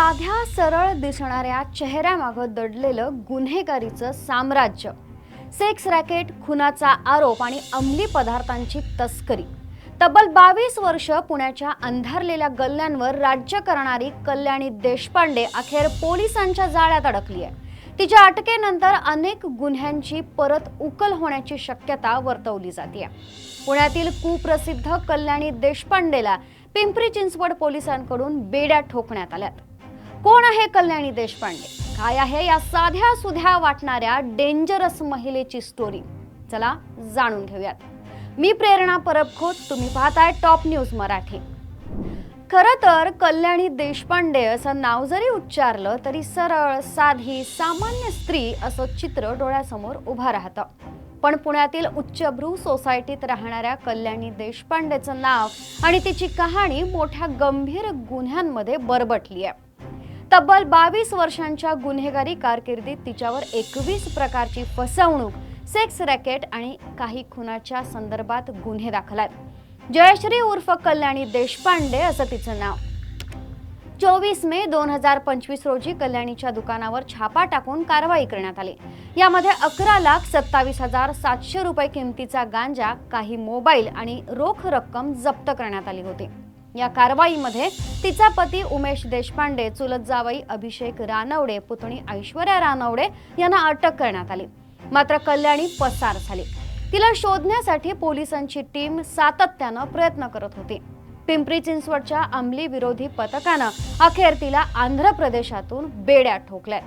साध्या सरळ दिसणाऱ्या चेहऱ्यामागं दडलेलं गुन्हेगारीचं साम्राज्य, सेक्स रॅकेट, खुनाचा आरोप आणि अंमली पदार्थांची तस्करी. तब्बल 22 वर्ष पुण्याच्या अंधारलेल्या गल्ल्यांवर राज्य करणारी कल्याणी देशपांडे अखेर पोलिसांच्या जाळ्यात अडकली आहे. तिच्या अटकेनंतर अनेक गुन्ह्यांची परत उकल होण्याची शक्यता वर्तवली जाते. पुण्यातील कुप्रसिद्ध कल्याणी देशपांडेला पिंपरी चिंचवड पोलिसांकडून बेड्या ठोकण्यात आल्यात. कोण आहे कल्याणी देशपांडे? काय आहे या साध्या सुध्या वाटणाऱ्या डेंजरस महिलेची स्टोरी? चला जाणून घेऊयात. मी प्रेरणा परबखोत, तुम्ही पाहताय टॉप न्यूज मराठी. खरं तर कल्याणी देशपांडे असं नाव जरी उच्चारलं तरी सरळ, साधी, सामान्य स्त्री असं चित्र डोळ्यासमोर उभं राहतं. पण पुण्यातील उच्चभ्रू सोसायटीत राहणाऱ्या कल्याणी देशपांडेचं नाव आणि तिची कहाणी मोठ्या गंभीर गुन्ह्यांमध्ये बरबटली आहे. तब्बल 22 वर्षांच्या गुन्हेगारी कारकिर्दीत तिच्यावर 21 प्रकारची फसवणूक, सेक्स रॅकेट आणि काही खुनाच्या संदर्भात गुन्हे दाखल आहेत. जयश्री उर्फ कल्याणी देशपांडे असं तिचं नाव. 24 मे 2025 रोजी कल्याणीच्या दुकानावर छापा टाकून कारवाई करण्यात आली. यामध्ये 11,27,700 रुपये किमतीचा गांजा, काही मोबाईल आणि रोख रक्कम जप्त करण्यात आली होती. या कारवाईमध्ये तिचा पती उमेश देशपांडे, चुलत जावई अभिषेक रानवडे, पुतणी ऐश्वर्या रानवडे यांना अटक करण्यात आली. मात्र कल्याणी पसार झाली. तिला शोधण्यासाठी पोलिसांची टीम सातत्यानं प्रयत्न करत होती. पिंपरी चिंचवडच्या अंमली विरोधी पथकानं अखेर तिला आंध्र प्रदेशातून बेड्या ठोकल्यात.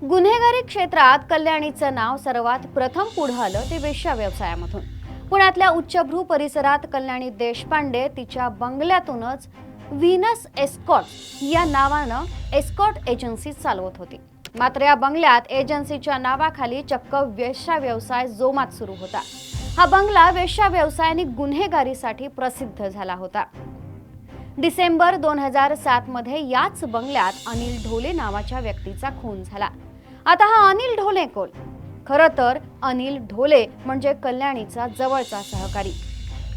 गुन्हेगारी क्षेत्रात कल्याणीचं नाव सर्वात प्रथम पुढे आलं ते वेश्या व्यवसायामधून. पुण्यातल्या उच्चभ्रू परिसरात कल्याणी देशपांडे तिच्या बंगल्यातूनच व्हीनस एस्कॉर्ट या नावानं एस्कॉर्ट एजन्सी चालवत होती. मात्र या बंगल्यात एजन्सीच्या नावाखाली चक्क वेश्या व्यवसाय जोमात सुरू होता. हा बंगला वेश्या व्यवसाय आणि गुन्हेगारीसाठी प्रसिद्ध झाला होता. डिसेंबर 2007 मध्ये याच बंगल्यात अनिल ढोले नावाच्या व्यक्तीचा खून झाला. आता हा अनिल ढोले कोण? खरं तर अनिल ढोले म्हणजे कल्याणीचा जवळचा सहकारी.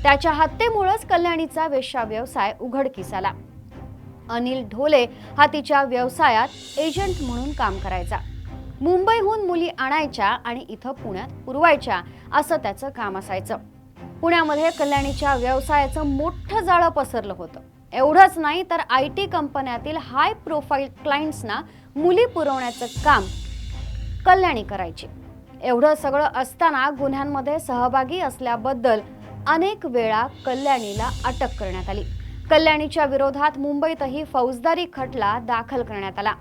त्याच्या हत्येमुळेच कल्याणीचा वेश्या व्यवसाय उघडकीस आला. अनिल ढोले हा तिच्या व्यवसायात एजंट म्हणून काम करायचा. मुंबईहून मुली आणायच्या आणि इथं पुण्यात पुरवायच्या असं त्याचं काम असायचं. पुण्यामध्ये कल्याणीच्या व्यवसायाचं मोठं जाळं पसरलं होतं. एवढंच नाही तर IT कंपन्यातील हाय प्रोफाईल क्लायंट्सना मुली पुरवण्याचं काम कल्याणी करायची. एवढं सगळं असताना गुन्ह्यांमध्ये सहभागी असल्याबद्दल अनेक वेळा कल्याणीला अटक करण्यात आली. कल्याणीच्या विरोधात मुंबईतही फौजदारी खटला दाखल करण्यात आला.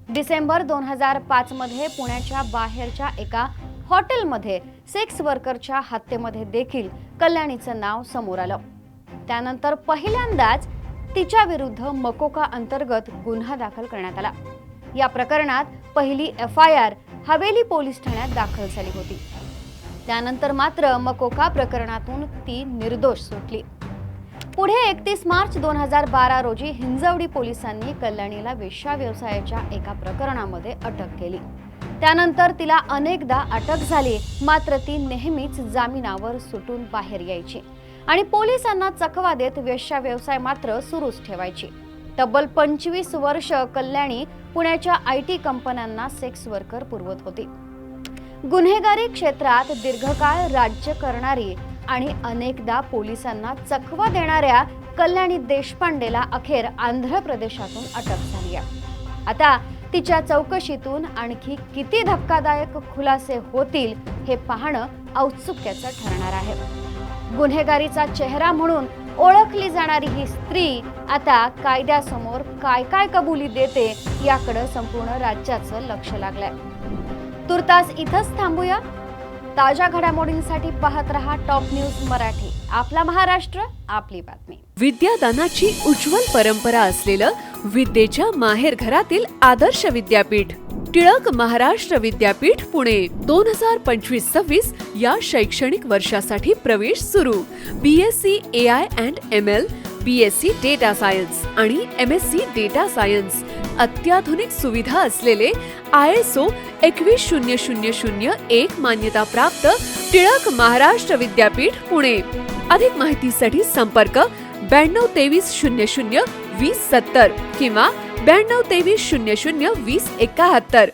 डिसेंबर 2005 मध्ये पुण्याच्या बाहेरच्या एका हॉटेलमध्ये सेक्स वर्करच्या हत्येमध्ये देखील कल्याणीचं नाव समोर आलं. त्यानंतर पहिल्यांदाच तिच्या विरुद्ध मकोका अंतर्गत गुन्हा दाखल करण्यात आला. या प्रकरणात पहिली FIR हवेली पोलीस ठाण्यात दाखल झाली होती. त्यानंतर मात्र मकोका प्रकरणातून ती निर्दोष सुटली. पुढे 31 मार्च 2012 रोजी हिंजवडी पोलिसांनी कल्याणीला वेश्या व्यवसायाच्या एका प्रकरणामध्ये अटक केली. त्यानंतर तिला अनेकदा अटक झाली, मात्र ती नेहमीच जामिनावर सुटून बाहेर यायची आणि पोलिसांना चकवा देत वेश्या व्यवसाय मात्र सुरूच ठेवायची. तब्बल 25 वर्ष कल्याणी पुण्याच्या IT कंपन्यांना सेक्स वर्कर पुरवत होती. गुन्हेगारी क्षेत्रात दीर्घकाळ राज्य करणारी आणि अनेकदा पोलिसांना चकवा देणाऱ्या कल्याणी देशपांडेला अखेर आंध्र प्रदेशातून अटक झाली आहे. आता तिच्या चौकशीतून आणखी किती धक्कादायक खुलासे होतील हे पाहणं औत्सुक्याचं ठरणार आहे. गुन्हेगारीचा चेहरा म्हणून ओळखली जाणारी ही स्त्री आता कायद्यासमोर काय काय कबुली देते याकडे संपूर्ण राज्याचं लक्ष लागलंय. तुर्तास इथंच थांबूया. ताज्या घडामोडींसाठी पाहत रहा टॉप न्यूज मराठी. आपला महाराष्ट्र, आपली बातमी. विद्यादानाची उज्ज्वल परंपरा असलेलं विद्येच्या माहेरघरातील आदर्श विद्यापीठ टिळक महाराष्ट्र विद्यापीठ पुणे 2025-26 या शैक्षणिक वर्षासाठी प्रवेश सुरू. BSc AI and ML, BSc data science आणि MSc डेटा सायन्स. अत्याधुनिक सुविधा असलेले ISO 21001 मान्यता प्राप्त टिळक महाराष्ट्र विद्यापीठ पुणे. अधिक माहितीसाठी संपर्क 922300 2070 किंवा 9223002071.